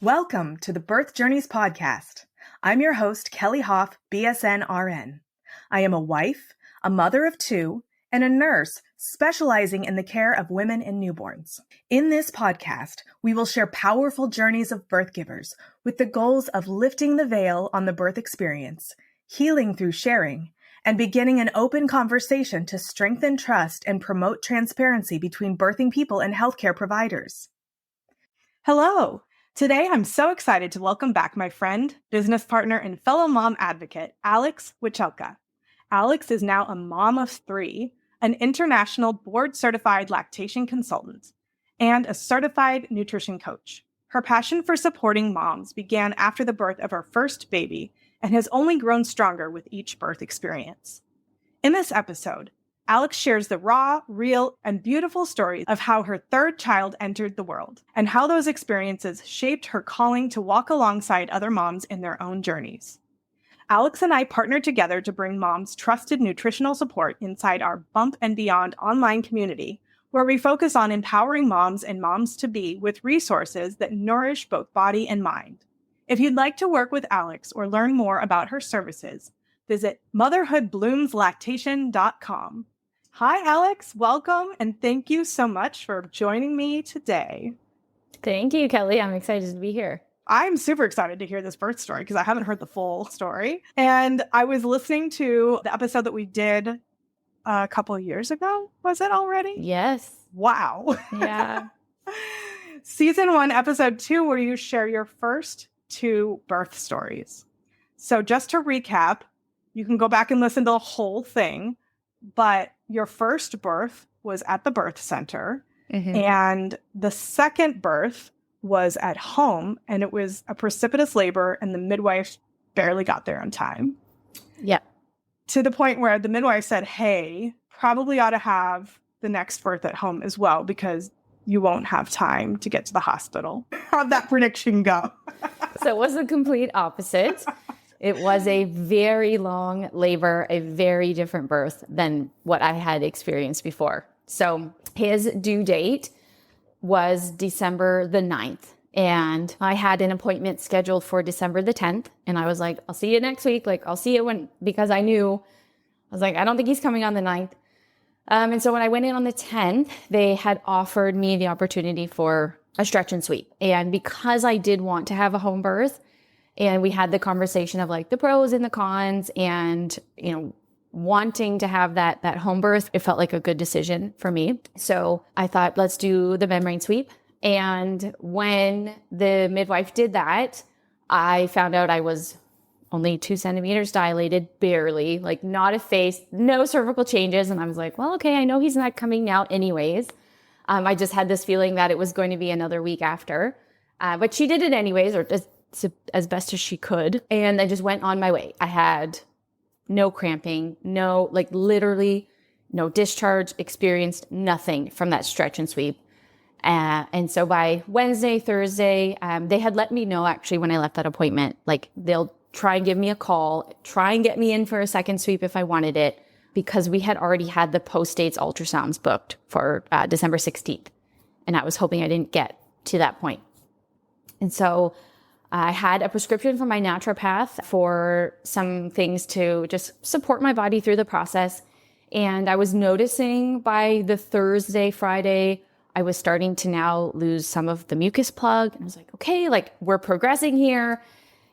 Welcome to the Birth Journeys podcast. I'm your host, Kelly Hoff, BSN RN. I am a wife, a mother of two, and a nurse specializing in the care of women and newborns. In this podcast, we will share powerful journeys of birth givers with the goals of lifting the veil on the birth experience, healing through sharing, and beginning an open conversation to strengthen trust and promote transparency between birthing people and healthcare providers. Hello. Today, I'm so excited to welcome back my friend, business partner, and fellow mom advocate, Alex Wachelka. Alex is now a mom of three, an international board-certified lactation consultant, and a certified nutrition coach. Her passion for supporting moms began after the birth of her first baby and has only grown stronger with each birth experience. In this episode, Alex shares the raw, real, and beautiful stories of how her third child entered the world and how those experiences shaped her calling to walk alongside other moms in their own journeys. Alex and I partnered together to bring moms trusted nutritional support inside our Bump and Beyond online community, where we focus on empowering moms and moms-to-be with resources that nourish both body and mind. If you'd like to work with Alex or learn more about her services, visit motherhoodbloomslactation.com. Hi, Alex. Welcome, and thank you so much for joining me today. Thank you, Kelly. I'm excited to be here. I'm super excited to hear this birth story because I haven't heard the full story. And I was listening to the episode that we did a couple of years ago. Was it already? Yes. Wow. Yeah. Season 1, episode 2, where you share your first 2 birth stories. So just to recap, you can go back and listen to the whole thing, but your first birth was at the birth center, and the second birth was at home, and it was a precipitous labor, and the midwife barely got there on time. Yeah. To the point where the midwife said, hey, probably ought to have the next birth at home as well, because you won't have time to get to the hospital. How'd that prediction go? So it was the complete opposite. It was a very long labor, a very different birth than what I had experienced before. So his due date was December the 9th. And I had an appointment scheduled for December the 10th. And I was like, I'll see you next week. I'll see you because I was like, I don't think he's coming on the 9th. And so when I went in on the 10th, they had offered me the opportunity for a stretch and sweep. And because I did want to have a home birth, and we had the conversation of the pros and the cons and, wanting to have that home birth, it felt like a good decision for me. So I thought, let's do the membrane sweep. And when the midwife did that, I found out I was only 2 centimeters dilated, barely, not a face, no cervical changes. And I was like, well, okay, I know he's not coming out anyways. I just had this feeling that it was going to be another week after. But she did it anyways, or just as best as she could. And I just went on my way. I had no cramping, literally no discharge, experienced nothing from that stretch and sweep. And so by Wednesday, Thursday, they had let me know actually when I left that appointment, they'll try and give me a call, try and get me in for a second sweep if I wanted it, because we had already had the post-dates ultrasounds booked for December 16th. And I was hoping I didn't get to that point. And so I had a prescription from my naturopath for some things to just support my body through the process. And I was noticing by the Thursday, Friday, I was starting to now lose some of the mucus plug. And I was like, okay, we're progressing here.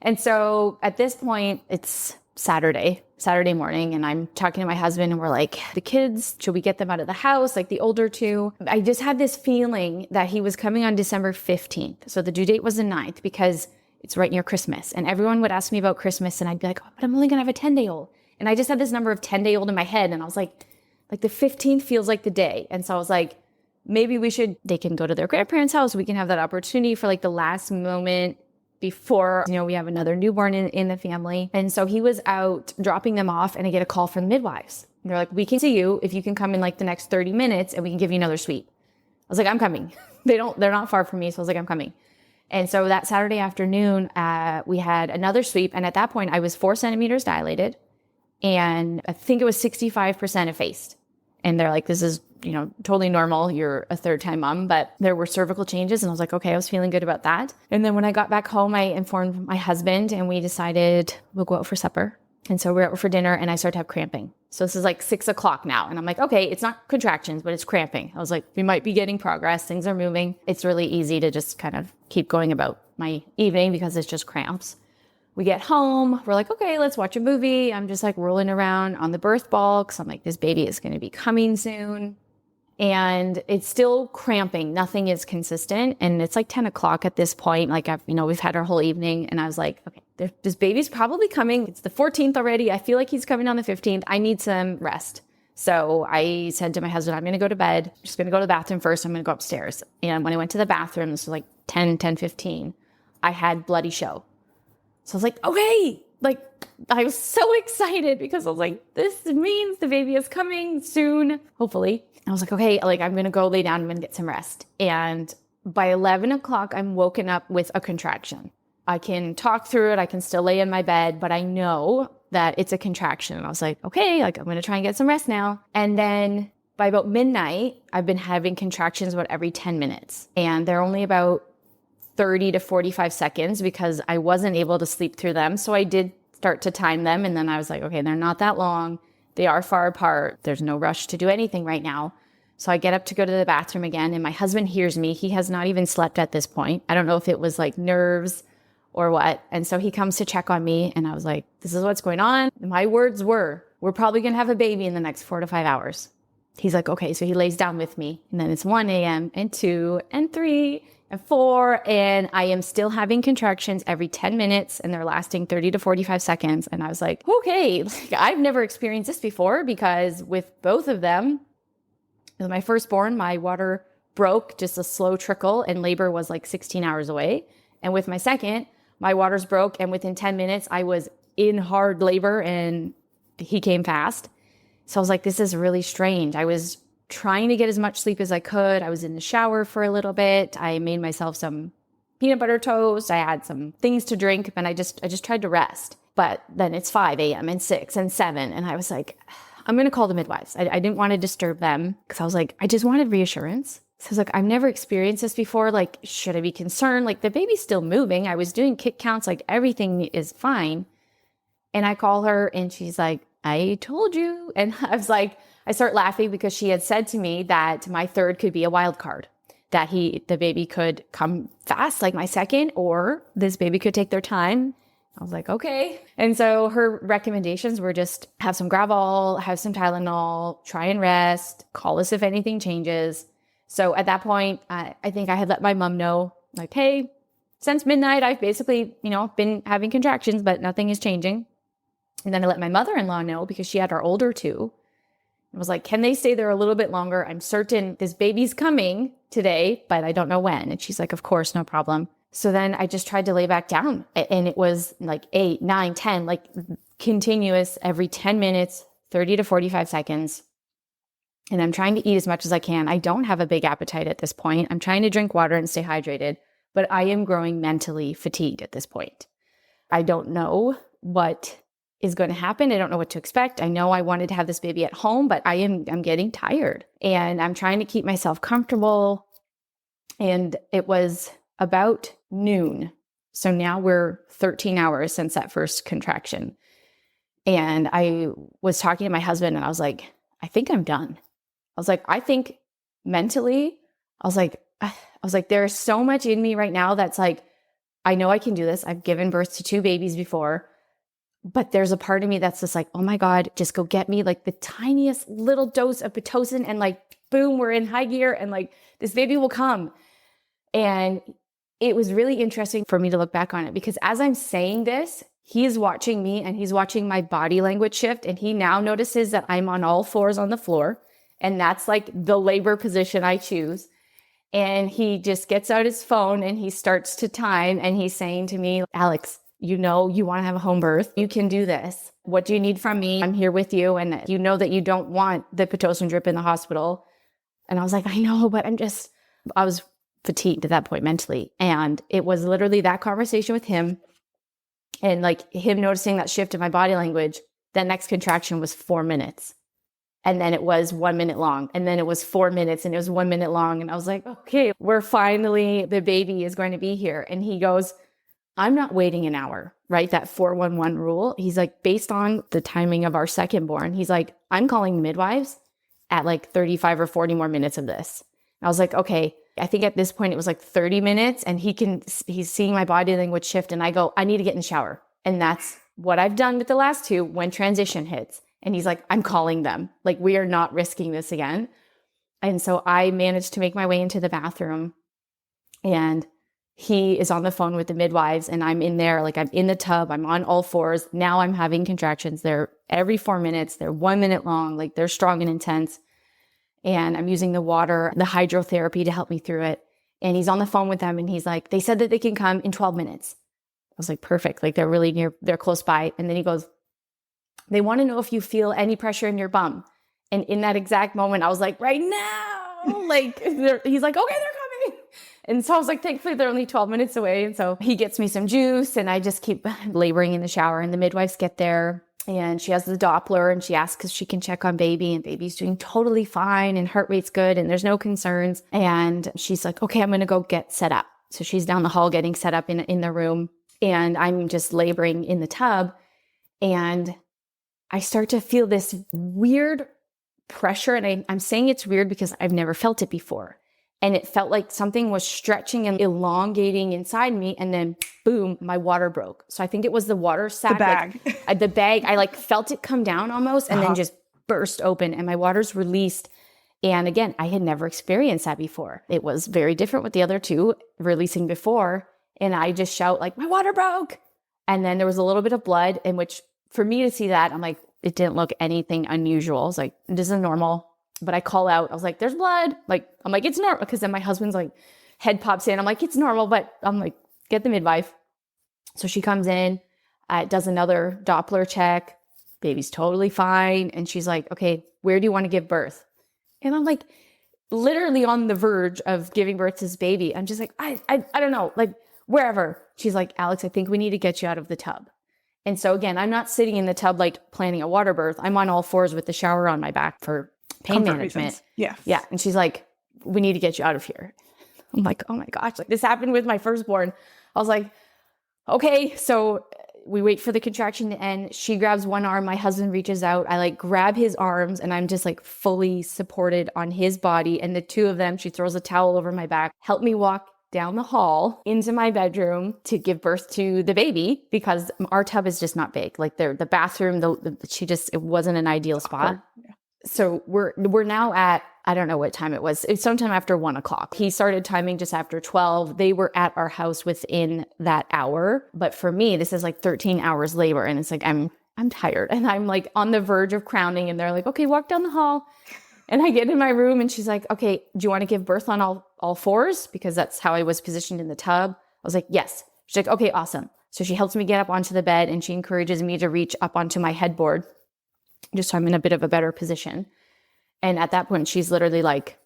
And so at this point, it's Saturday morning, and I'm talking to my husband, and we're like, the kids, should we get them out of the house? The older two. I just had this feeling that he was coming on December 15th. So the due date was the 9th because it's right near Christmas. And everyone would ask me about Christmas, and I'd be like, oh, but I'm only going to have a 10-day-old. And I just had this number of 10-day-old in my head. And I was like the 15th feels like the day. And so I was like, maybe they can go to their grandparents' house. We can have that opportunity for the last moment before, we have another newborn in the family. And so he was out dropping them off, and I get a call from the midwives. And they're like, we can see you if you can come in the next 30 minutes and we can give you another sweep. I was like, I'm coming. They're not far from me. So I was like, I'm coming. And so that Saturday afternoon, we had another sweep. And at that point, I was 4 centimeters dilated, and I think it was 65% effaced. And they're like, this is, totally normal. You're a third-time mom, but there were cervical changes. And I was like, okay, I was feeling good about that. And then when I got back home, I informed my husband and we decided we'll go out for supper. And so we're out for dinner and I started to have cramping. So this is like 6:00 now. And I'm like, okay, it's not contractions, but it's cramping. I was like, we might be getting progress. Things are moving. It's really easy to just kind of keep going about my evening because it's just cramps. We get home. We're like, okay, let's watch a movie. I'm just like rolling around on the birth ball because I'm like, this baby is going to be coming soon. And it's still cramping. Nothing is consistent. And it's like 10:00 at this point. Like we've had our whole evening. And I was like, okay, this baby's probably coming. It's the 14th already. I feel like he's coming on the 15th. I need some rest. So I said to my husband, I'm going to go to bed. I'm just going to go to the bathroom first. I'm going to go upstairs. And when I went to the bathroom, this was like 10:15, I had bloody show. So I was like, okay, like I was so excited because I was like, this means the baby is coming soon, hopefully. I was like, okay, like I'm going to go lay down. I'm going to get some rest. And by 11:00, I'm woken up with a contraction. I can talk through it. I can still lay in my bed, but I know that it's a contraction. And I was like, okay, like I'm going to try and get some rest now. And then by about midnight, I've been having contractions about every 10 minutes. And they're only about 30 to 45 seconds because I wasn't able to sleep through them. So I did start to time them. And then I was like, okay, they're not that long. They are far apart. There's no rush to do anything right now. So I get up to go to the bathroom again and my husband hears me. He has not even slept at this point. I don't know if it was like nerves or what. And so he comes to check on me and I was like, this is what's going on. My words were, we're probably going to have a baby in the next 4 to 5 hours. He's like, okay. So he lays down with me and then it's 1 a.m. and 2 and 3 and 4. And I am still having contractions every 10 minutes and they're lasting 30 to 45 seconds. And I was like, okay, I've never experienced this before because with both of them, with my firstborn, my water broke, just a slow trickle and labor was like 16 hours away. And with my second, my waters broke and within 10 minutes I was in hard labor and he came fast. So I was like, this is really strange. I was trying to get as much sleep as I could. I was in the shower for a little bit. I made myself some peanut butter toast. I had some things to drink and I just tried to rest. But then it's 5 a.m. and 6 and 7. And I was like, I'm going to call the midwives. I didn't want to disturb them because I was like, I just wanted reassurance. So I was like, I've never experienced this before. Like, should I be concerned? Like the baby's still moving. I was doing kick counts. Like everything is fine. And I call her and she's like, I told you. And I was like, I start laughing because she had said to me that my third could be a wild card, that the baby could come fast like my second, or this baby could take their time. I was like, okay. And so her recommendations were just have some Gravol, have some Tylenol, try and rest, call us if anything changes. So at that point, I think I had let my mom know, like, hey, since midnight, I've basically, been having contractions, but nothing is changing. And then I let my mother-in-law know because she had our older two. I was like, can they stay there a little bit longer? I'm certain this baby's coming today, but I don't know when. And she's like, of course, no problem. So then I just tried to lay back down and it was like 8, 9, 10, like continuous every 10 minutes, 30 to 45 seconds. And I'm trying to eat as much as I can. I don't have a big appetite at this point. I'm trying to drink water and stay hydrated, but I am growing mentally fatigued at this point. I don't know what is going to happen. I don't know what to expect. I know I wanted to have this baby at home, but I'm getting tired and I'm trying to keep myself comfortable. And it was about noon. So now we're 13 hours since that first contraction. And I was talking to my husband and I was like, I think I'm done. I was like, I think mentally, I was like, there's so much in me right now that's like, I know I can do this. I've given birth to 2 babies before, but there's a part of me that's just like, oh my God, just go get me like the tiniest little dose of Pitocin and like, boom, we're in high gear and like this baby will come. And it was really interesting for me to look back on it because as I'm saying this, he's watching me and he's watching my body language shift. And he now notices that I'm on all fours on the floor. And that's like the labor position I choose. And he just gets out his phone and he starts to time and he's saying to me, Alex, you want to have a home birth. You can do this. What do you need from me? I'm here with you. And you know that you don't want the Pitocin drip in the hospital. And I was like, I know, but I was fatigued at that point mentally. And it was literally that conversation with him and like him noticing that shift in my body language. That next contraction was 4 minutes. And then it was 1 minute long. And then it was 4 minutes and it was 1 minute long. And I was like, okay, the baby is going to be here. And he goes, I'm not waiting an hour, right? That 411 rule. He's like, based on the timing of our second born, he's like, I'm calling the midwives at like 35 or 40 more minutes of this. I was like, okay, I think at this point it was like 30 minutes and he's seeing my body language shift. And I go, I need to get in the shower. And that's what I've done with the last two when transition hits. And he's like, I'm calling them. Like, we are not risking this again. And so I managed to make my way into the bathroom and he is on the phone with the midwives and I'm in there, like I'm in the tub, I'm on all fours. Now I'm having contractions. They're every 4 minutes, they're 1 minute long, like they're strong and intense. And I'm using the water, the hydrotherapy to help me through it. And he's on the phone with them and he's like, they said that they can come in 12 minutes. I was like, perfect. Like they're really near, they're close by. And then he goes, they want to know if you feel any pressure in your bum. And in that exact moment, I was like, right now, like, he's like, okay, they're coming. And so I was like, thankfully, they're only 12 minutes away. And so he gets me some juice and I just keep laboring in the shower. And the midwives get there and she has the Doppler and she asks if she can check on baby. And baby's doing totally fine and heart rate's good and there's no concerns. And she's like, okay, I'm going to go get set up. So she's down the hall getting set up in the room. And I'm just laboring in the tub. And I start to feel this weird pressure. And I'm saying it's weird because I've never felt it before. And it felt like something was stretching and elongating inside me. And then boom, my water broke. So I think it was the water sac. The bag. The bag, I like felt it come down almost and then just burst open and my water's released. And again, I had never experienced that before. It was very different with the other two releasing before. And I just shout like, my water broke. And then there was a little bit of blood in which for me to see that, I'm like, it didn't look anything unusual. I was like, this is normal. But I call out, I was like, there's blood. Like, I'm like, it's normal. Because then my husband's like, head pops in. I'm like, it's normal. But I'm like, get the midwife. So she comes in, does another Doppler check. Baby's totally fine. And she's like, okay, where do you want to give birth? And I'm like, literally on the verge of giving birth to this baby. I'm just like, I don't know, like wherever. She's like, Alex, I think we need to get you out of the tub. And so again, I'm not sitting in the tub like planning a water birth. I'm on all fours with the shower on my back for pain Comfort management. reasons. Yeah. Yeah. And she's like, we need to get you out of here. I'm like, oh my gosh, like this happened with my firstborn. I was like, okay. So we wait for the contraction to end. She grabs one arm. My husband reaches out. I like grab his arms and I'm just like fully supported on his body. And the two of them, she throws a towel over my back, help me walk down the hall into my bedroom to give birth to the baby because our tub is just not big. Like the bathroom, it wasn't an ideal spot. Yeah. So we're now at, I don't know what time it was. It's sometime after 1 o'clock. He started timing just after 12. They were at our house within that hour. But for me, this is like 13 hours labor. And it's like, I'm tired. And I'm like on the verge of crowning. And they're like, okay, walk down the hall. And I get in my room and she's like, okay, do you want to give birth on all fours? Because that's how I was positioned in the tub. I was like, yes. She's like, okay, awesome. So she helps me get up onto the bed and she encourages me to reach up onto my headboard just so I'm in a bit of a better position. And at that point, she's literally like,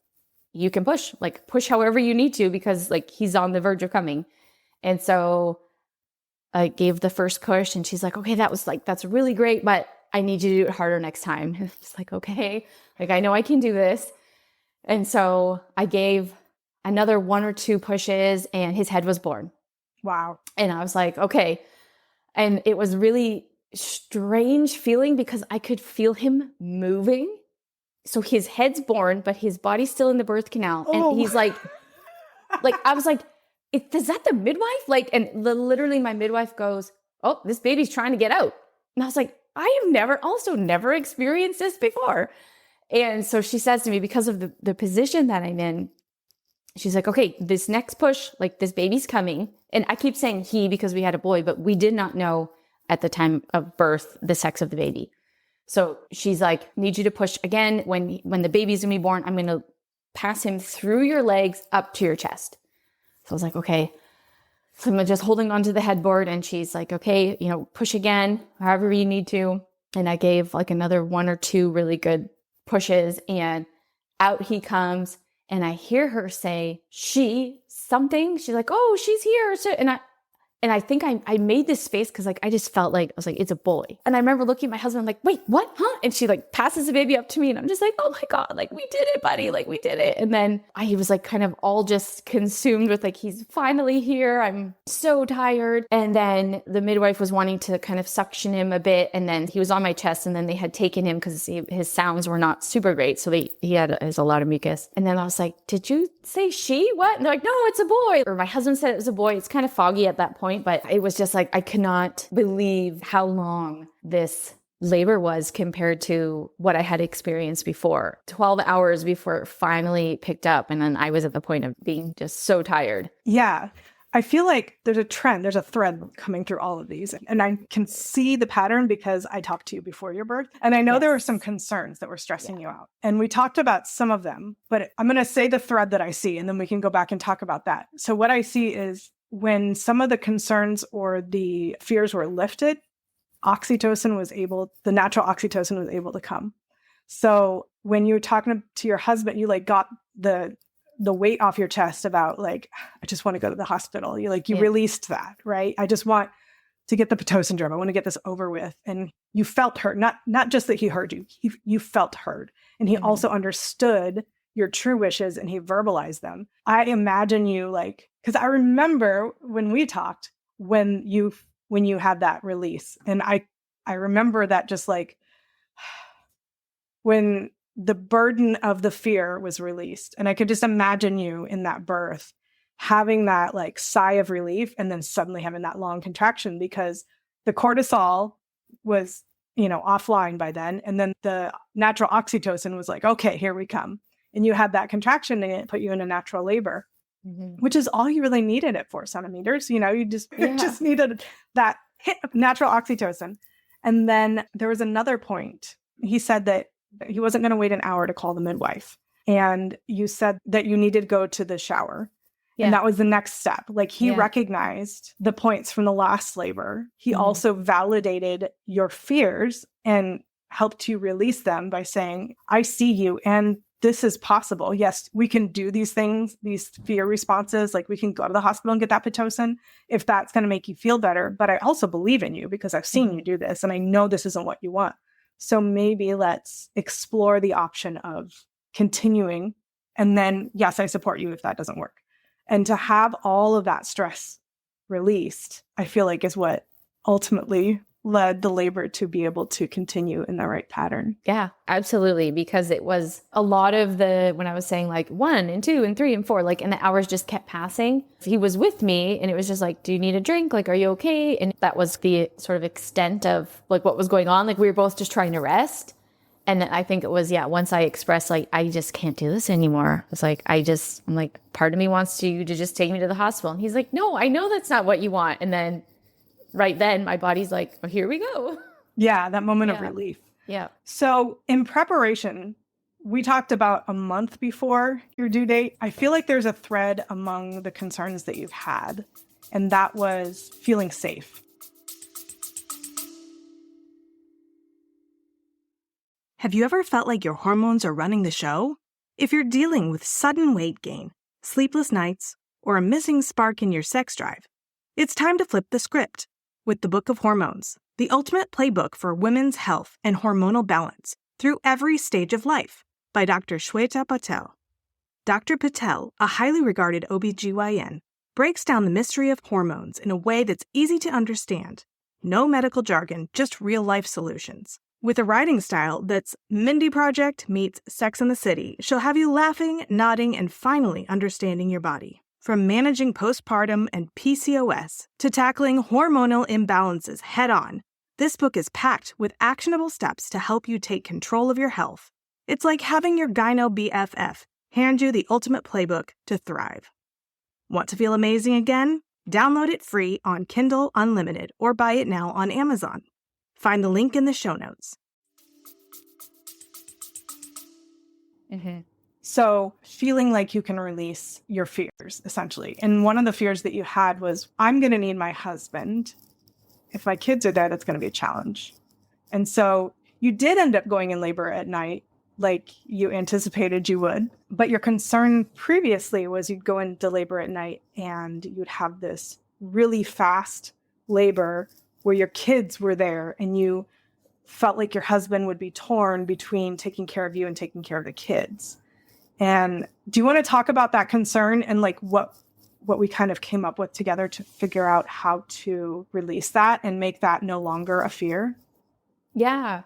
you can push however you need to because like he's on the verge of coming. And so I gave the first push and she's like, okay, that's really great, but I need you to do it harder next time. And it's like, okay, like I know I can do this. And so I gave another 1 or 2 pushes and his head was born. Wow. And I was like, okay. And it was really strange feeling because I could feel him moving. So his head's born, but his body's still in the birth canal. And he's like, I was like, is that the midwife? Like, and literally my midwife goes, oh, this baby's trying to get out. And I was like, I have never experienced this before. And so she says to me, because of the position that I'm in, she's like, okay, this next push, like this baby's coming. And I keep saying he because we had a boy, but we did not know at the time of birth the sex of the baby. So she's like, need you to push again. When the baby's gonna be born, I'm gonna pass him through your legs up to your chest. So I was like, okay. So I'm just holding onto the headboard and she's like, okay, push again, however you need to. And I gave like another 1 or 2 really good pushes and out he comes. And I hear her say, she's like, oh, she's here. So, And I think I made this face because like I just felt like I was like, it's a boy. And I remember looking at my husband, I'm like, wait, what? Huh? And she like passes the baby up to me, and I'm just like, oh my God, like we did it, buddy, like we did it. And then I was like kind of all just consumed with like, he's finally here. I'm so tired. And then the midwife was wanting to kind of suction him a bit, and then he was on my chest, and then they had taken him because his sounds were not super great, so he had a lot of mucus. And then I was like, did you say she? What? And they're like, no, it's a boy. Or my husband said it was a boy. It's kind of foggy at that point, but it was just like, I could not believe how long this labor was compared to what I had experienced before. 12 hours before it finally picked up. And then I was at the point of being just so tired. Yeah. I feel like there's a trend, there's a thread coming through all of these. And I can see the pattern because I talked to you before your birth. And I know there were some concerns that were stressing you out. And we talked about some of them, but I'm going to say the thread that I see, and then we can go back and talk about that. So what I see is when some of the concerns or the fears were lifted, the natural oxytocin was able to come. So when you were talking to your husband, you like got the weight off your chest about like, I just want to go to the hospital. You released that, right? I just want to get the Pitocin syndrome. I want to get this over with. And you felt heard, not just that he heard you, you felt heard. And he also understood your true wishes and he verbalized them. I imagine you like, because I remember when we talked, when you had that release. And I remember that just like when the burden of the fear was released. And I could just imagine you in that birth having that like sigh of relief and then suddenly having that long contraction because the cortisol was, offline by then. And then the natural oxytocin was like, okay, here we come. And you had that contraction and it put you in a natural labor, which is all you really needed at 4 centimeters. You just needed that hit of natural oxytocin. And then there was another point. He said that he wasn't going to wait an hour to call the midwife. And you said that you needed to go to the shower. Yeah. And that was the next step. Like he recognized the points from the last labor. He also validated your fears and helped you release them by saying, I see you and this is possible. Yes, we can do these things, these fear responses. Like we can go to the hospital and get that Pitocin if that's going to make you feel better. But I also believe in you because I've seen you do this and I know this isn't what you want. So maybe let's explore the option of continuing. And then, yes, I support you if that doesn't work. And to have all of that stress released, I feel like is what ultimately led the labor to be able to continue in the right pattern. Yeah, absolutely. Because it was a lot of when I was saying like 1 and 2 and 3 and 4, like, and the hours just kept passing. He was with me and it was just like, do you need a drink? Like, are you okay? And that was the sort of extent of like what was going on. Like we were both just trying to rest. And I think it was, once I expressed like, I just can't do this anymore. It's like, I'm like, part of me wants you to just take me to the hospital. And he's like, no, I know that's not what you want. And then right then my body's like, oh, here we go. Yeah, that moment of relief. Yeah. So in preparation, we talked about a month before your due date. I feel like there's a thread among the concerns that you've had, and that was feeling safe. Have you ever felt like your hormones are running the show? If you're dealing with sudden weight gain, sleepless nights, or a missing spark in your sex drive, it's time to flip the script with the Book of Hormones, the ultimate playbook for women's health and hormonal balance through every stage of life by Dr. Shweta Patel. Dr. Patel, a highly regarded OBGYN, breaks down the mystery of hormones in a way that's easy to understand. No medical jargon, just real-life solutions. With a writing style that's Mindy Project meets Sex and the City, she'll have you laughing, nodding, and finally understanding your body. From managing postpartum and PCOS to tackling hormonal imbalances head-on, this book is packed with actionable steps to help you take control of your health. It's like having your gyno BFF hand you the ultimate playbook to thrive. Want to feel amazing again? Download it free on Kindle Unlimited or buy it now on Amazon. Find the link in the show notes. So feeling like you can release your fears, essentially. And one of the fears that you had was, I'm going to need my husband. If my kids are dead, it's going to be a challenge. And so you did end up going in labor at night like you anticipated you would. But your concern previously was you'd go into labor at night and you'd have this really fast labor where your kids were there and you felt like your husband would be torn between taking care of you and taking care of the kids. And do you want to talk about that concern and like what we kind of came up with together to figure out how to release that and make that no longer a fear? Yeah.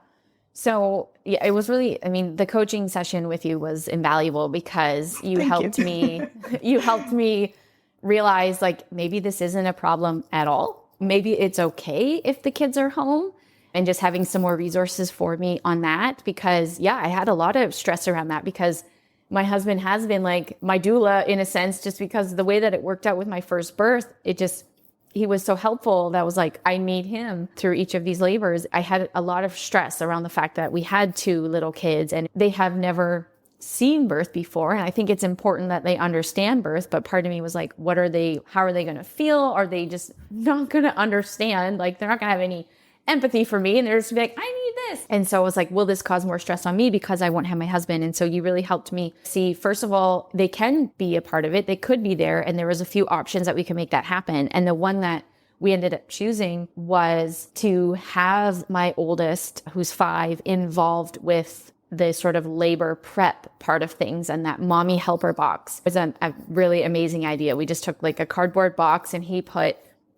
So yeah, it was really, I mean, the coaching session with you was invaluable because you helped me, you helped me realize like, maybe this isn't a problem at all. Maybe it's okay if the kids are home, and just having some more resources for me on that. Because yeah, I had a lot of stress around that because my husband has been like my doula in a sense, just because the way that it worked out with my first birth, he was so helpful that was like, I need him through each of these labors. I had a lot of stress around the fact that we had 2 little kids and they have never seen birth before. And I think it's important that they understand birth. But part of me was like, how are they going to feel? Are they just not going to understand? Like, they're not going to have any empathy for me. And they're just like, I need this. And so I was like, will this cause more stress on me because I won't have my husband? And so you really helped me see, first of all, they can be a part of it. They could be there. And there was a few options that we could make that happen. And the one that we ended up choosing was to have my oldest, who's 5, involved with the sort of labor prep part of things, and that mommy helper box was a really amazing idea. We just took like a cardboard box and he put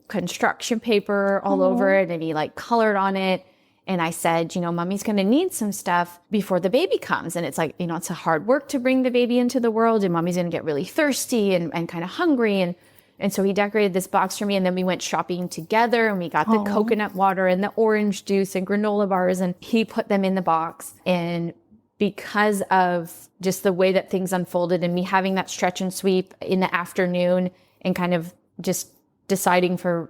construction paper all over it and he like colored on it. And I said, mommy's going to need some stuff before the baby comes. And it's like, it's a hard work to bring the baby into the world, and mommy's going to get really thirsty and kind of hungry. And so he decorated this box for me. And then we went shopping together and we got the coconut water and the orange juice and granola bars, and he put them in the box. And because of just the way that things unfolded and me having that stretch and sweep in the afternoon and kind of just deciding for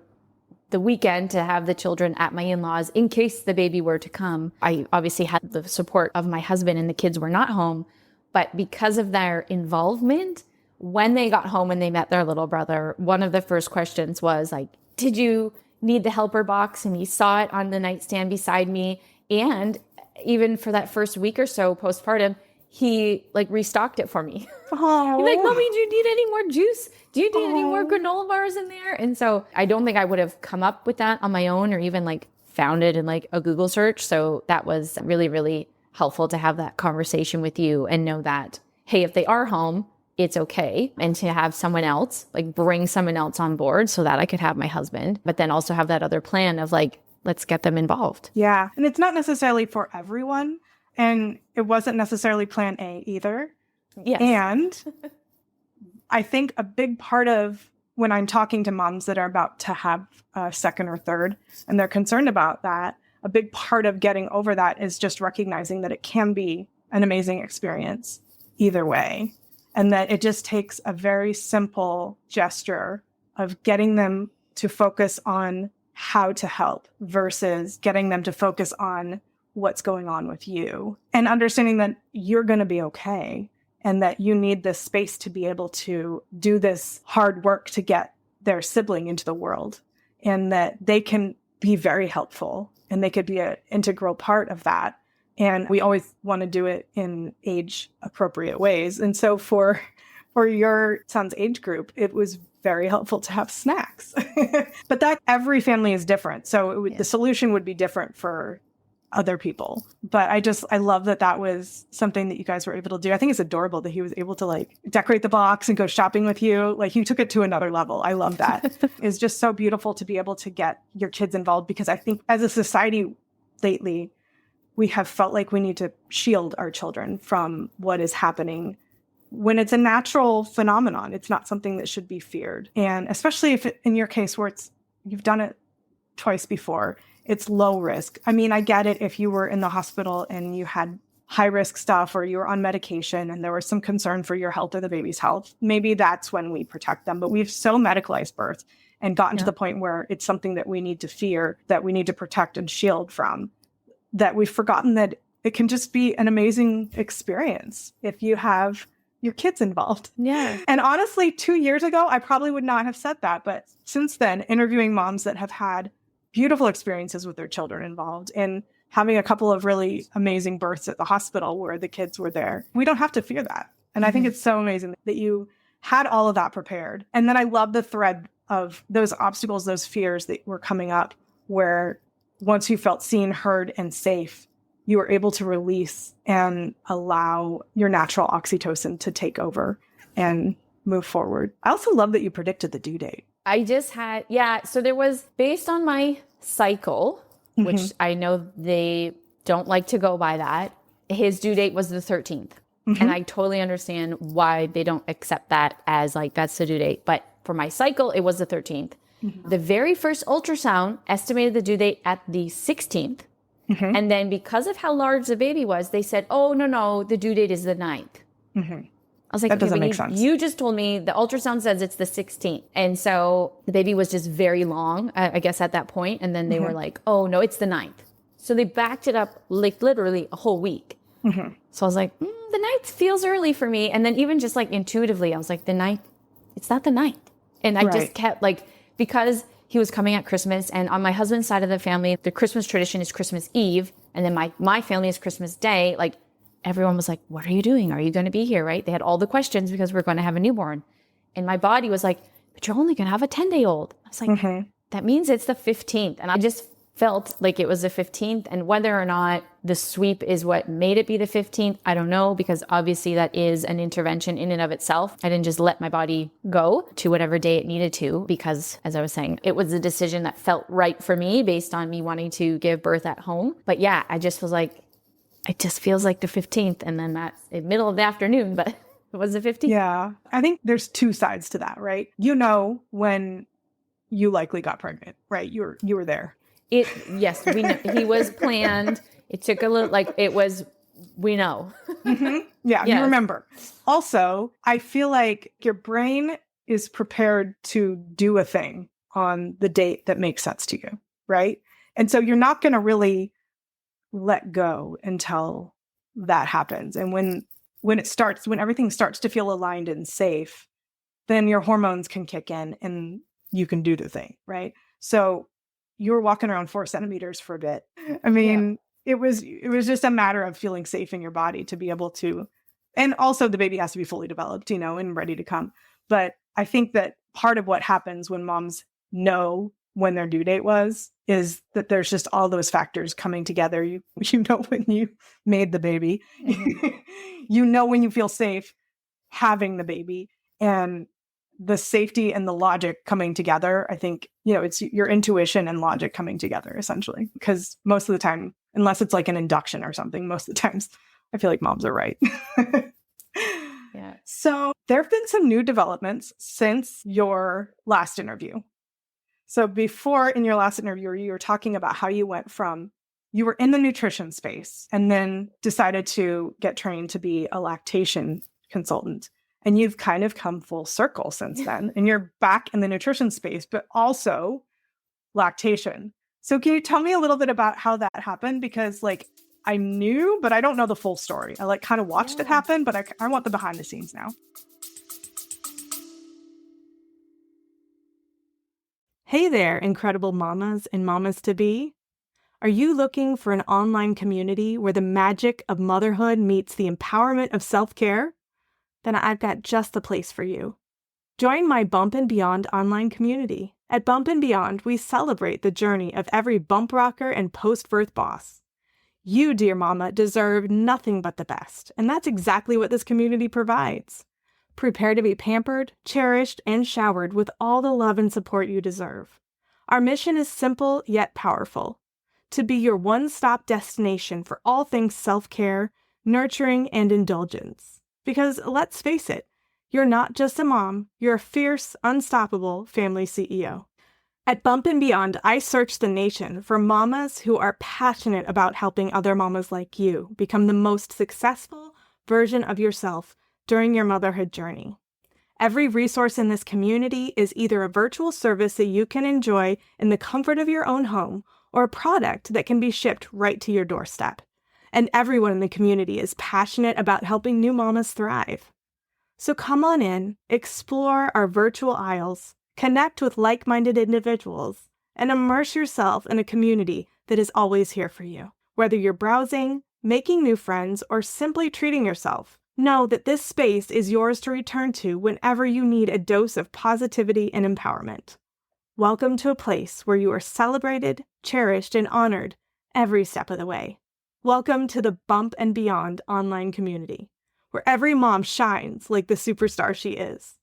the weekend to have the children at my in-laws in case the baby were to come, I obviously had the support of my husband and the kids were not home. But because of their involvement, when they got home and they met their little brother, one of the first questions was like, did you need the helper box? And he saw it on the nightstand beside me. And even for that first week or so postpartum, he like restocked it for me. Oh. He's like, Mommy, do you need any more juice? Do you need any more granola bars in there? And so I don't think I would have come up with that on my own or even like found it in like a Google search. So that was really, really helpful to have that conversation with you and know that, hey, if they are home, it's okay. And to have someone else, like bring someone else on board so that I could have my husband, but then also have that other plan of like, let's get them involved. Yeah. And it's not necessarily for everyone. And it wasn't necessarily plan A either. Yes. And I think a big part of when I'm talking to moms that are about to have a second or third, and they're concerned about that, a big part of getting over that is just recognizing that it can be an amazing experience either way. And that it just takes a very simple gesture of getting them to focus on how to help versus getting them to focus on what's going on with you, and understanding that you're going to be okay and that you need this space to be able to do this hard work to get their sibling into the world, and that they can be very helpful and they could be an integral part of that. And we always want to do it in age appropriate ways. And so for your son's age group, it was very helpful to have snacks. But that every family is different. So the solution would be different for other people. But I love that was something that you guys were able to do. I think it's adorable that he was able to like decorate the box and go shopping with you. Like, you took it to another level. I love that. It's just so beautiful to be able to get your kids involved, because I think as a society lately, we have felt like we need to shield our children from what is happening when it's a natural phenomenon. It's not something that should be feared. And especially if in your case where you've done it twice before, it's low risk. I mean, I get it if you were in the hospital and you had high risk stuff or you were on medication and there was some concern for your health or the baby's health. Maybe that's when we protect them. But we've so medicalized birth and gotten to the point where it's something that we need to fear, that we need to protect and shield from, that we've forgotten that it can just be an amazing experience if you have your kids involved. Yeah. And honestly, 2 years ago, I probably would not have said that. But since then, interviewing moms that have had beautiful experiences with their children involved and having a couple of really amazing births at the hospital where the kids were there, we don't have to fear that. And I think it's so amazing that you had all of that prepared. And then I love the thread of those obstacles, those fears that were coming up, where once you felt seen, heard, and safe, you were able to release and allow your natural oxytocin to take over and move forward. I also love that you predicted the due date. I just had, so there was, based on my cycle, which I know they don't like to go by that, his due date was the 13th. And I totally understand why they don't accept that as like, that's the due date. But for my cycle, it was the 13th. The very first ultrasound estimated the due date at the 16th. And then because of how large the baby was, they said, oh, no, the due date is the 9th. I was like, that doesn't make sense. You just told me the ultrasound says it's the 16th. And so the baby was just very long, I guess, at that point. And then they were like, oh, no, it's the 9th. So they backed it up like literally a whole week. So I was like, the 9th feels early for me. And then even just like intuitively, I was like, the 9th, it's not the 9th. And I just kept like, because he was coming at Christmas, and on my husband's side of the family, the Christmas tradition is Christmas Eve. And then my family is Christmas Day. Like everyone was like, what are you doing? Are you going to be here? Right? They had all the questions because we're going to have a newborn. And my body was like, but you're only going to have a 10-day-old. I was like, that means it's the 15th. And I just felt like it was the 15th, and whether or not the sweep is what made it be the 15th, I don't know, because obviously that is an intervention in and of itself. I didn't just let my body go to whatever day it needed to, because as I was saying, it was a decision that felt right for me based on me wanting to give birth at home. But yeah, I just was like, it just feels like the 15th, and then that's in the middle of the afternoon, but it was the 15th. Yeah, I think there's two sides to that, right? You know when you likely got pregnant, right? You were there. Yes, we know. He was planned. It took a little, like it was, we know. Yeah, Yes. You remember. Also, I feel like your brain is prepared to do a thing on the date that makes sense to you, right? And so you're not going to really let go until that happens. And when everything starts to feel aligned and safe, then your hormones can kick in and you can do the thing, right? So you were walking around 4 centimeters for a bit. I mean, it was just a matter of feeling safe in your body to be able to, and also the baby has to be fully developed, and ready to come. But I think that part of what happens when moms know when their due date was is that there's just all those factors coming together. You know when you made the baby, when you feel safe having the baby, and the safety and the logic coming together. I think, it's your intuition and logic coming together essentially, because most of the time, unless it's like an induction or something, most of the times I feel like moms are right. Yeah. So there have been some new developments since your last interview. So before, in your last interview, you were talking about how you went from, you were in the nutrition space and then decided to get trained to be a lactation consultant. And you've kind of come full circle since then. And you're back in the nutrition space, but also lactation. So can you tell me a little bit about how that happened? Because I knew, but I don't know the full story. I kind of watched it happen, but I want the behind the scenes now. Hey there, incredible mamas and mamas to be. Are you looking for an online community where the magic of motherhood meets the empowerment of self-care? Then I've got just the place for you. Join my Bump and Beyond online community. At Bump and Beyond, we celebrate the journey of every bump rocker and post-birth boss. You, dear mama, deserve nothing but the best, and that's exactly what this community provides. Prepare to be pampered, cherished, and showered with all the love and support you deserve. Our mission is simple yet powerful: to be your one-stop destination for all things self-care, nurturing, and indulgence. Because let's face it, you're not just a mom, you're a fierce, unstoppable family CEO. At Bump and Beyond, I search the nation for mamas who are passionate about helping other mamas like you become the most successful version of yourself during your motherhood journey. Every resource in this community is either a virtual service that you can enjoy in the comfort of your own home, or a product that can be shipped right to your doorstep. And everyone in the community is passionate about helping new mamas thrive. So come on in, explore our virtual aisles, connect with like-minded individuals, and immerse yourself in a community that is always here for you. Whether you're browsing, making new friends, or simply treating yourself, Know that this space is yours to return to whenever you need a dose of positivity and empowerment. Welcome to a place where you are celebrated, cherished, and honored every step of the way. Welcome to the Bump and Beyond online community, where every mom shines like the superstar she is.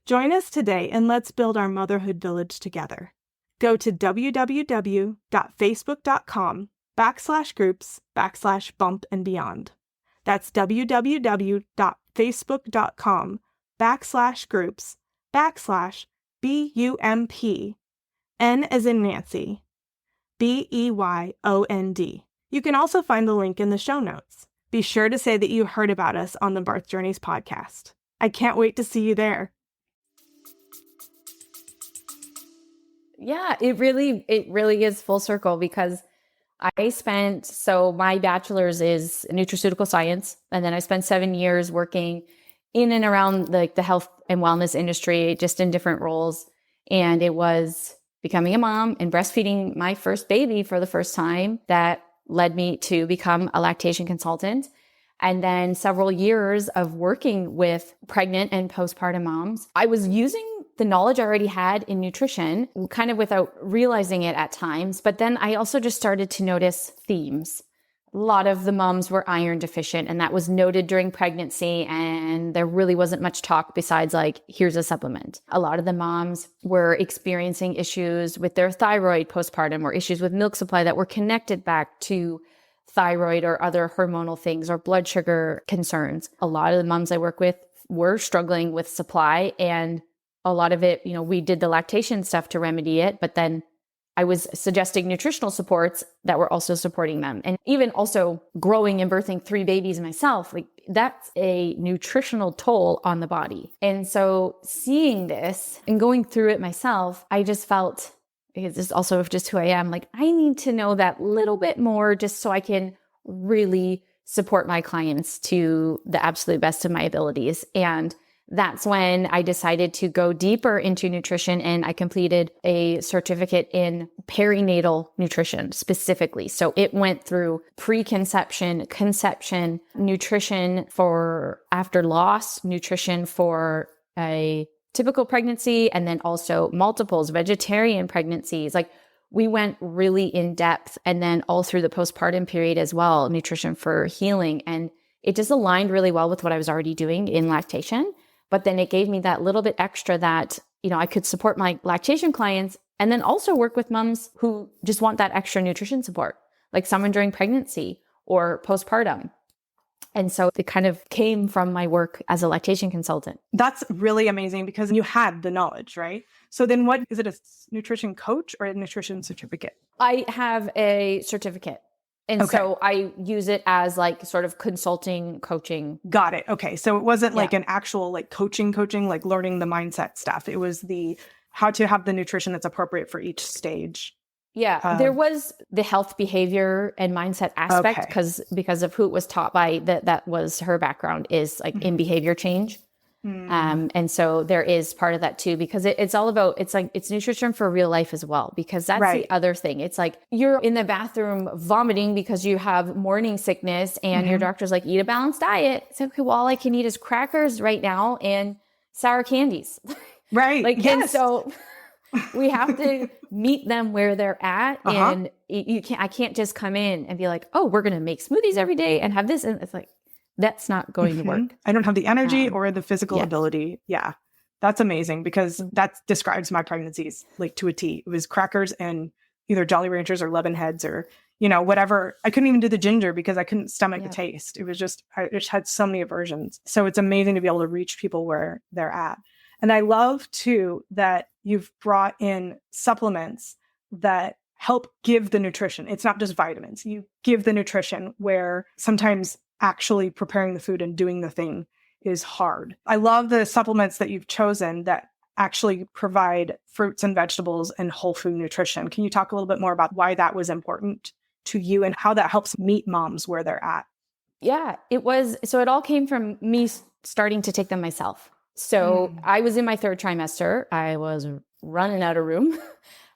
Join us today and let's build our motherhood village together. Go to www.facebook.com/groups/bump and beyond. That's www.facebook.com/groups/BUMP, N as in Nancy, BEYOND. You can also find the link in the show notes. Be sure to say that you heard about us on the Birth Journeys podcast. I can't wait to see you there. Yeah, it really is full circle because my bachelor's is nutraceutical science. And then I spent 7 years working in and around the health and wellness industry, just in different roles. And it was becoming a mom and breastfeeding my first baby for the first time that led me to become a lactation consultant. And then several years of working with pregnant and postpartum moms. I was using the knowledge I already had in nutrition, kind of without realizing it at times. But then I also just started to notice themes. A lot of the moms were iron deficient, and that was noted during pregnancy. And there really wasn't much talk besides here's a supplement. A lot of the moms were experiencing issues with their thyroid postpartum, or issues with milk supply that were connected back to thyroid or other hormonal things or blood sugar concerns. A lot of the moms I work with were struggling with supply, and a lot of it, we did the lactation stuff to remedy it, but then I was suggesting nutritional supports that were also supporting them. And even also growing and birthing 3 babies myself, that's a nutritional toll on the body. And so seeing this and going through it myself, I just felt, because this is also just who I am, I need to know that little bit more just so I can really support my clients to the absolute best of my abilities. And that's when I decided to go deeper into nutrition, and I completed a certificate in perinatal nutrition specifically. So it went through preconception, conception, nutrition for after loss, nutrition for a typical pregnancy, and then also multiples, vegetarian pregnancies. We went really in depth, and then all through the postpartum period as well, nutrition for healing. And it just aligned really well with what I was already doing in lactation. But then it gave me that little bit extra that, I could support my lactation clients and then also work with moms who just want that extra nutrition support, like someone during pregnancy or postpartum. And so it kind of came from my work as a lactation consultant. That's really amazing because you had the knowledge, right? So then what is it, a nutrition coach or a nutrition certificate? I have a certificate. And so I use it as sort of consulting, coaching. Got it. Okay. So it wasn't an actual coaching, learning the mindset stuff. It was the how to have the nutrition that's appropriate for each stage. Yeah. There was the health, behavior, and mindset aspect because of who it was taught by. That was her background is in behavior change. And so there is part of that too, because it's all about, it's nutrition for real life as well, because that's the other thing. It's you're in the bathroom vomiting because you have morning sickness and your doctor's eat a balanced diet. It's okay. Well, all I can eat is crackers right now and sour candies. Right. And so we have to meet them where they're at. And I can't just come in and be oh, we're going to make smoothies every day and have this. And it's that's not going to work. I don't have the energy or the physical ability. Yeah. That's amazing because that describes my pregnancies to a T. It was crackers and either Jolly Ranchers or Lemonheads or, whatever. I couldn't even do the ginger because I couldn't stomach the taste. It was I just had so many aversions. So it's amazing to be able to reach people where they're at. And I love too that you've brought in supplements that help give the nutrition. It's not just vitamins. You give the nutrition where sometimes actually preparing the food and doing the thing is hard. I love the supplements that you've chosen that actually provide fruits and vegetables and whole food nutrition. Can you talk a little bit more about why that was important to you and how that helps meet moms where they're at? Yeah, it was. So it all came from me starting to take them myself. So I was in my 3rd trimester. I was running out of room,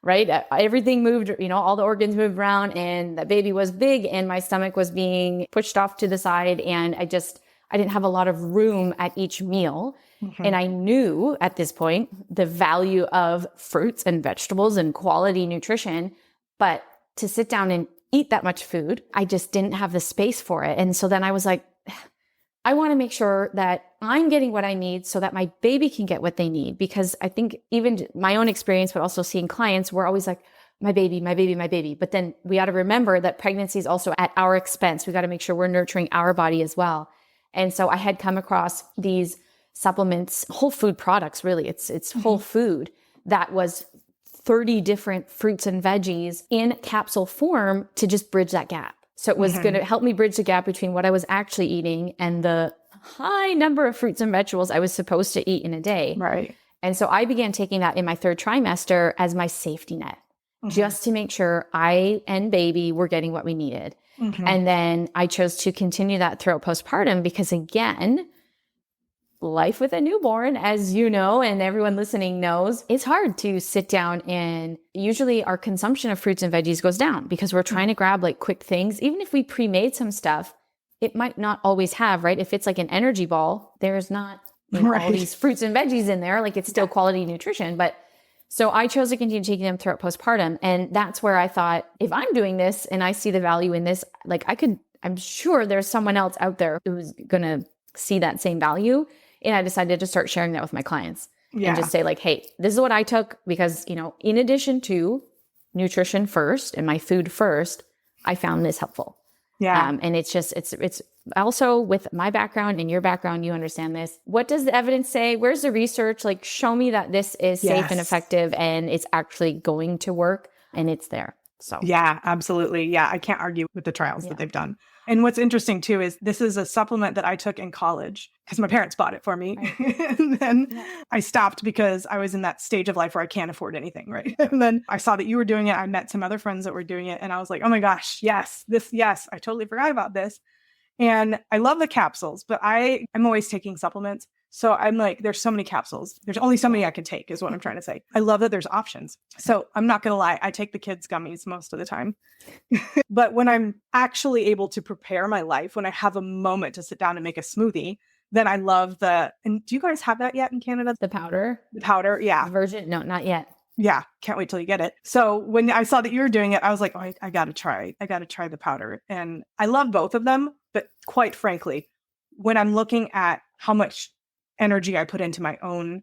right? Everything moved, all the organs moved around and the baby was big and my stomach was being pushed off to the side. And I didn't have a lot of room at each meal. And I knew at this point the value of fruits and vegetables and quality nutrition, but to sit down and eat that much food, I just didn't have the space for it. And so then I was like, I want to make sure that I'm getting what I need so that my baby can get what they need. Because I think even my own experience, but also seeing clients, we're always like, my baby, my baby, my baby. But then we got to remember that pregnancy is also at our expense. We got to make sure we're nurturing our body as well. And so I had come across these supplements, whole food products, really. It's whole food that was 30 different fruits and veggies in capsule form to just bridge that gap. So it was going to help me bridge the gap between what I was actually eating and the high number of fruits and vegetables I was supposed to eat in a day. Right. And so I began taking that in my third trimester as my safety net, just to make sure I and baby were getting what we needed. And then I chose to continue that throughout postpartum because, again, life with a newborn, as you know, and everyone listening knows, it's hard to sit down, and usually our consumption of fruits and veggies goes down because we're trying to grab like quick things. Even if we pre-made some stuff, it might not always have, right? If it's like an energy ball, there's not all these fruits and veggies in there. Like, it's still quality nutrition. But so I chose to continue taking them throughout postpartum. And that's where I thought, if I'm doing this and I see the value in this, like I'm sure there's someone else out there who's going to see that same value. And I decided to start sharing that with my clients and just say like, hey, this is what I took because, in addition to nutrition first and my food first, I found this helpful. Yeah. And it's also with my background and your background, you understand this. What does the evidence say? Where's the research? Like, show me that this is safe and effective and it's actually going to work and it's there. So yeah, absolutely. Yeah. I can't argue with the trials that they've done. And what's interesting too, is this is a supplement that I took in college because my parents bought it for me. Right. And then I stopped because I was in that stage of life where I can't afford anything. Right. And then I saw that you were doing it. I met some other friends that were doing it. And I was like, oh my gosh, yes, I totally forgot about this. And I love the capsules, but I'm always taking supplements. So I'm like, there's so many capsules. There's only so many I can take is what I'm trying to say. I love that there's options. So I'm not going to lie. I take the kids' gummies most of the time. But when I'm actually able to prepare my life, when I have a moment to sit down and make a smoothie, then I love and do you guys have that yet in Canada? the powder, yeah. Virgin? No, not yet. Yeah. Can't wait till you get it. So when I saw that you were doing it, I was like, oh, I got to try the powder. And I love both of them. But quite frankly, when I'm looking at how much energy I put into my own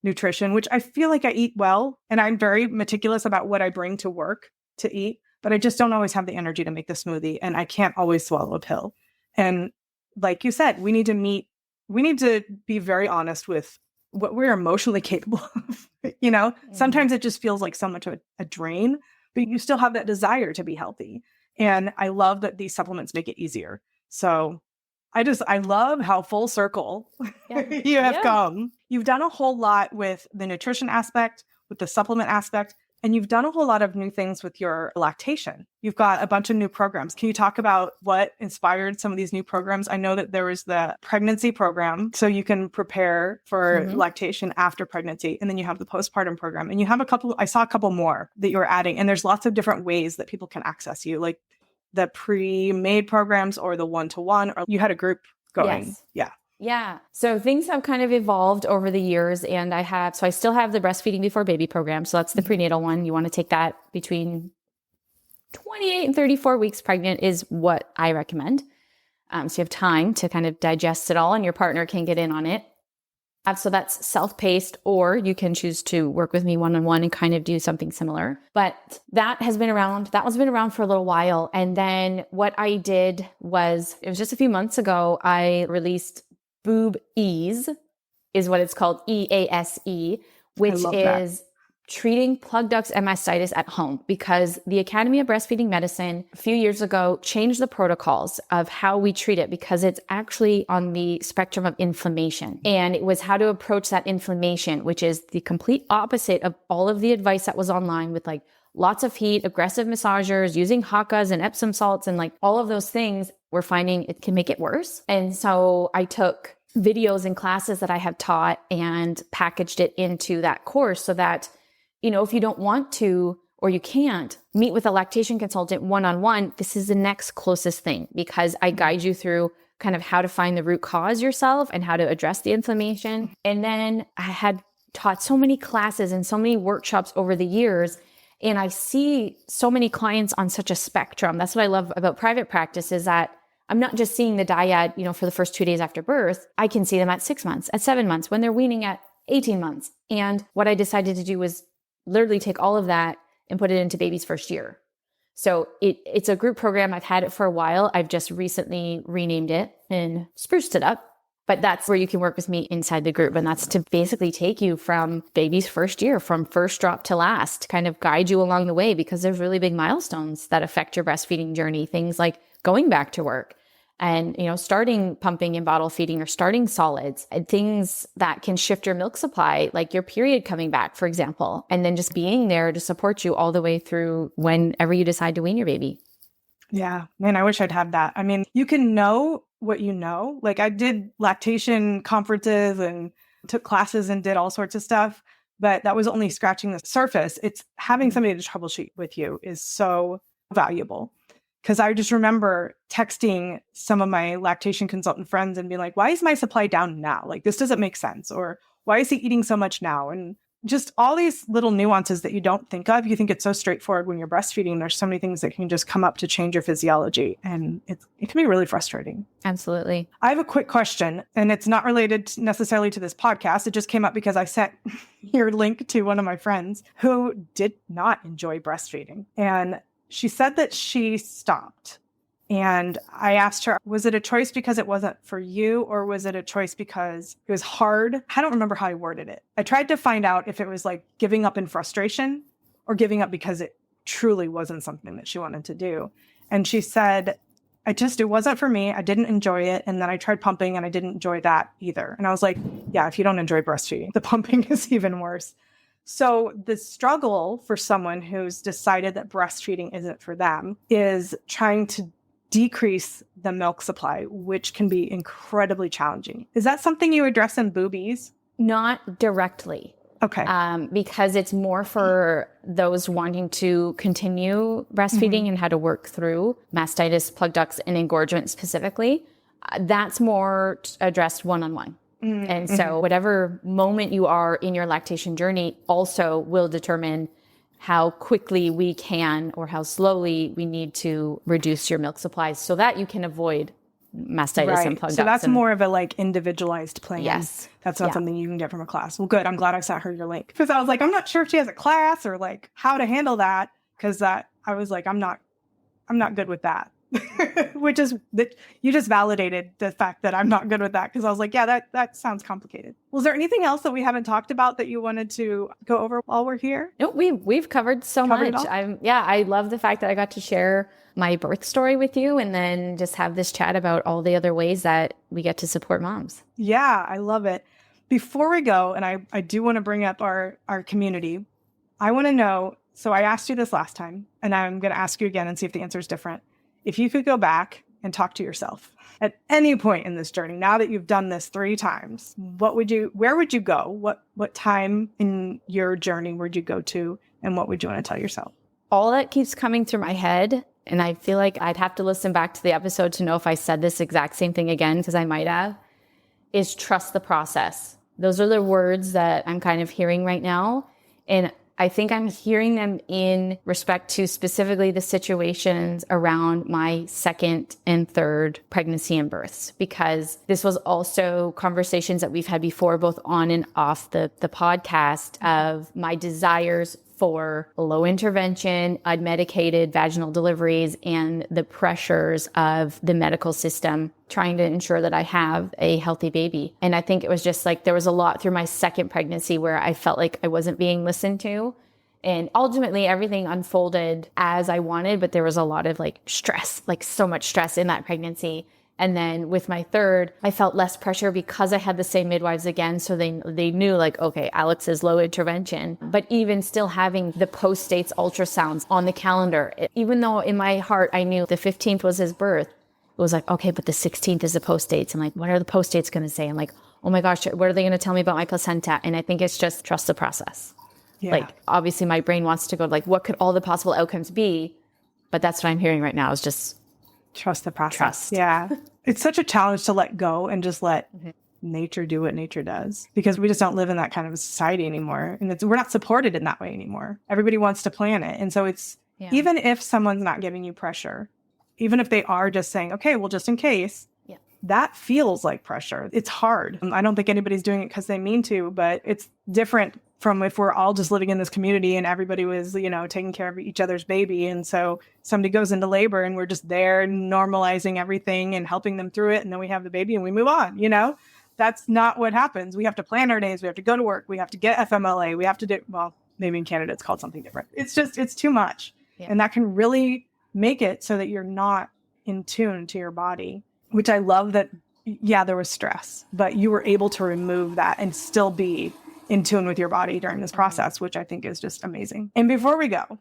nutrition, which I feel like I eat well, and I'm very meticulous about what I bring to work to eat, but I just don't always have the energy to make the smoothie, and I can't always swallow a pill. And like you said, we need to be very honest with what we're emotionally capable of. Sometimes it just feels like so much of a drain, but you still have that desire to be healthy. And I love that these supplements make it easier. So I love how full circle you have come. You've done a whole lot with the nutrition aspect, with the supplement aspect, and you've done a whole lot of new things with your lactation. You've got a bunch of new programs. Can you talk about what inspired some of these new programs? I know that there was the pregnancy program, so you can prepare for lactation after pregnancy. And then you have the postpartum program. And you have I saw a couple more that you were adding. And there's lots of different ways that people can access you, like the pre-made programs or the one-to-one, or you had a group going. Yes. Yeah. So things have kind of evolved over the years, and I still have the breastfeeding before baby program. So that's the prenatal one. You want to take that between 28 and 34 weeks pregnant is what I recommend. So you have time to kind of digest it all, and your partner can get in on it. So that's self-paced, or you can choose to work with me one-on-one and kind of do something similar. But that has been around. That one's been around for a little while. And then what I did was, it was just a few months ago, I released Boob Ease, is what it's called, EASE, which is treating plug ducts and mastitis at home, because the Academy of Breastfeeding Medicine a few years ago changed the protocols of how we treat it, because it's actually on the spectrum of inflammation. And it was how to approach that inflammation, which is the complete opposite of all of the advice that was online, with like lots of heat, aggressive massagers, using Hakas and Epsom salts, and like all of those things. We're finding it can make it worse. And so I took videos and classes that I have taught and packaged it into that course, so that if you don't want to, or you can't meet with a lactation consultant one-on-one, this is the next closest thing, because I guide you through kind of how to find the root cause yourself and how to address the inflammation. And then I had taught so many classes and so many workshops over the years. And I see so many clients on such a spectrum. That's what I love about private practice, is that I'm not just seeing the dyad, for the first 2 days after birth. I can see them at 6 months, at 7 months, when they're weaning at 18 months. And what I decided to do was literally take all of that and put it into baby's first year. So it's a group program. I've had it for a while. I've just recently renamed it and spruced it up. But that's where you can work with me inside the group. And that's to basically take you from baby's first year, from first drop to last, kind of guide you along the way, because there's really big milestones that affect your breastfeeding journey. Things like going back to work and, starting pumping and bottle feeding or starting solids, and things that can shift your milk supply, like your period coming back, for example, and then just being there to support you all the way through whenever you decide to wean your baby. Yeah, man, I wish I'd had that. I mean, you can know what you know. Like, I did lactation conferences and took classes and did all sorts of stuff, but that was only scratching the surface. It's having somebody to troubleshoot with you is so valuable. Because I just remember texting some of my lactation consultant friends and being like, why is my supply down now? Like, this doesn't make sense. Or why is he eating so much now? And just all these little nuances that you don't think of. You think it's so straightforward when you're breastfeeding. There's so many things that can just come up to change your physiology. And it can be really frustrating. Absolutely. I have a quick question, and it's not related necessarily to this podcast. It just came up because I sent your link to one of my friends who did not enjoy breastfeeding. And she said that she stopped. And I asked her, was it a choice because it wasn't for you, or was it a choice because it was hard? I don't remember how I worded it. I tried to find out if it was like giving up in frustration or giving up because it truly wasn't something that she wanted to do. And she said, it wasn't for me. I didn't enjoy it. And then I tried pumping and I didn't enjoy that either. And I was like, yeah, if you don't enjoy breastfeeding, the pumping is even worse. So the struggle for someone who's decided that breastfeeding isn't for them is trying to decrease the milk supply, which can be incredibly challenging. Is that something you address in Boob Ease? Not directly. Okay. Because it's more for those wanting to continue breastfeeding and how to work through mastitis, plug ducts, and engorgement specifically. That's more addressed one-on-one. And so whatever moment you are in your lactation journey also will determine how quickly we can or how slowly we need to reduce your milk supplies so that you can avoid mastitis and plug ducts. So that's more of a like individualized plan. Yes. That's not something you can get from a class. Well, good. I'm glad I sent her your link, because I was like, I'm not sure if she has a class or like how to handle that. Because I was like, I'm not good with that. Which is that you just validated the fact that I'm not good with that, because I was like, yeah, that sounds complicated. Was there anything else that we haven't talked about that you wanted to go over while we're here? No, we've covered so much. I love the fact that I got to share my birth story with you, and then just have this chat about all the other ways that we get to support moms. Yeah, I love it. Before we go, and I do want to bring up our community, I want to know, so I asked you this last time, and I'm going to ask you again and see if the answer is different. If you could go back and talk to yourself at any point in this journey, now that you've done this 3 times, where would you go? What time in your journey would you go to, and what would you want to tell yourself? All that keeps coming through my head, and I feel like I'd have to listen back to the episode to know if I said this exact same thing again, because I might have, is trust the process. Those are the words that I'm kind of hearing right now. And I think I'm hearing them in respect to specifically the situations around my 2nd and 3rd pregnancy and births, because this was also conversations that we've had before, both on and off the podcast, of my desires for low intervention, unmedicated vaginal deliveries, and the pressures of the medical system trying to ensure that I have a healthy baby. And I think it was just like there was a lot through my 2nd pregnancy where I felt like I wasn't being listened to. And ultimately everything unfolded as I wanted, but there was a lot of like stress, like so much stress in that pregnancy. And then with my 3rd, I felt less pressure because I had the same midwives again. So they knew like, okay, Alex is low intervention. But even still having the post-dates ultrasounds on the calendar, even though in my heart I knew the 15th was his birth, it was like, okay, but the 16th is the post-dates. I'm like, what are the post-dates going to say? I'm like, oh my gosh, what are they going to tell me about my placenta? And I think it's just trust the process. Yeah. Like, obviously my brain wants to go like, what could all the possible outcomes be? But that's what I'm hearing right now is just trust the process. Trust. Yeah. it's such a challenge to let go and just let nature do what nature does, because we just don't live in that kind of a society anymore. And we're not supported in that way anymore. Everybody wants to plan it. And so it's, even if someone's not giving you pressure, even if they are just saying, okay, well, just in case, that feels like pressure. It's hard. I don't think anybody's doing it because they mean to, but it's different from if we're all just living in this community and everybody was, taking care of each other's baby. And so somebody goes into labor and we're just there normalizing everything and helping them through it. And then we have the baby and we move on, That's not what happens. We have to plan our days. We have to go to work. We have to get FMLA. We have to do, well, maybe in Canada it's called something different. It's too much. Yeah. And that can really make it so that you're not in tune to your body, which I love that, there was stress, but you were able to remove that and still be in tune with your body during this process, which I think is just amazing. And before we go,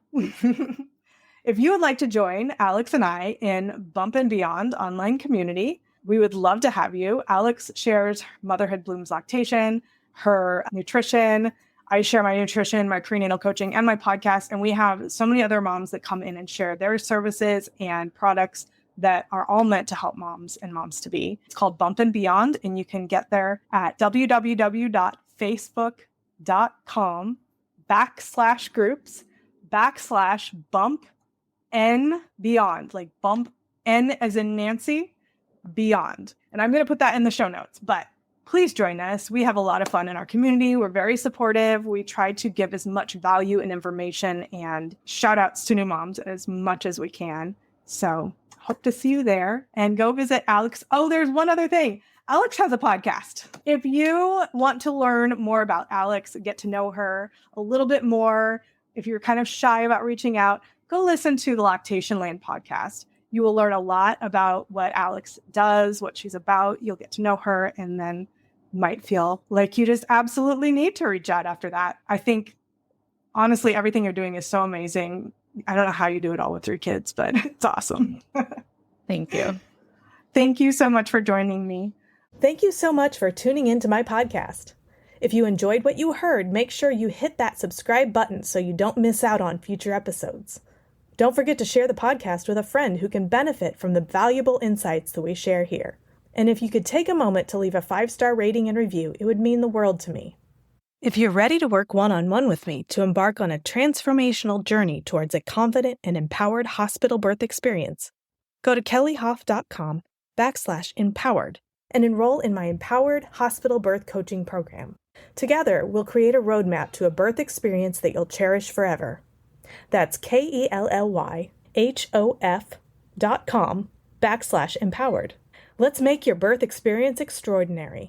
if you would like to join Alex and I in Bump and Beyond online community, we would love to have you. Alex shares Motherhood Blooms lactation, her nutrition. I share my nutrition, my prenatal coaching, and my podcast. And we have so many other moms that come in and share their services and products that are all meant to help moms and moms to be. It's called Bump and Beyond, and you can get there at www.facebook.com/groups/bump N Beyond, like bump N as in Nancy, Beyond. And I'm going to put that in the show notes, but please join us. We have a lot of fun in our community. We're very supportive. We try to give as much value and information and shout outs to new moms as much as we can. So hope to see you there, and go visit Alex. Oh, there's one other thing. Alex has a podcast. If you want to learn more about Alex, get to know her a little bit more, if you're kind of shy about reaching out, go listen to the Lactation Land podcast. You will learn a lot about what Alex does, what she's about. You'll get to know her, and then might feel like you just absolutely need to reach out after that. I think, honestly, everything you're doing is so amazing. I don't know how you do it all with 3 kids, but it's awesome. Thank you. Thank you so much for joining me. Thank you so much for tuning into my podcast. If you enjoyed what you heard, make sure you hit that subscribe button so you don't miss out on future episodes. Don't forget to share the podcast with a friend who can benefit from the valuable insights that we share here. And if you could take a moment to leave a 5-star rating and review, it would mean the world to me. If you're ready to work one-on-one with me to embark on a transformational journey towards a confident and empowered hospital birth experience, go to kellyhoff.com/empowered and enroll in my Empowered Hospital Birth Coaching Program. Together, we'll create a roadmap to a birth experience that you'll cherish forever. That's KELLYHOF.com/empowered. Let's make your birth experience extraordinary.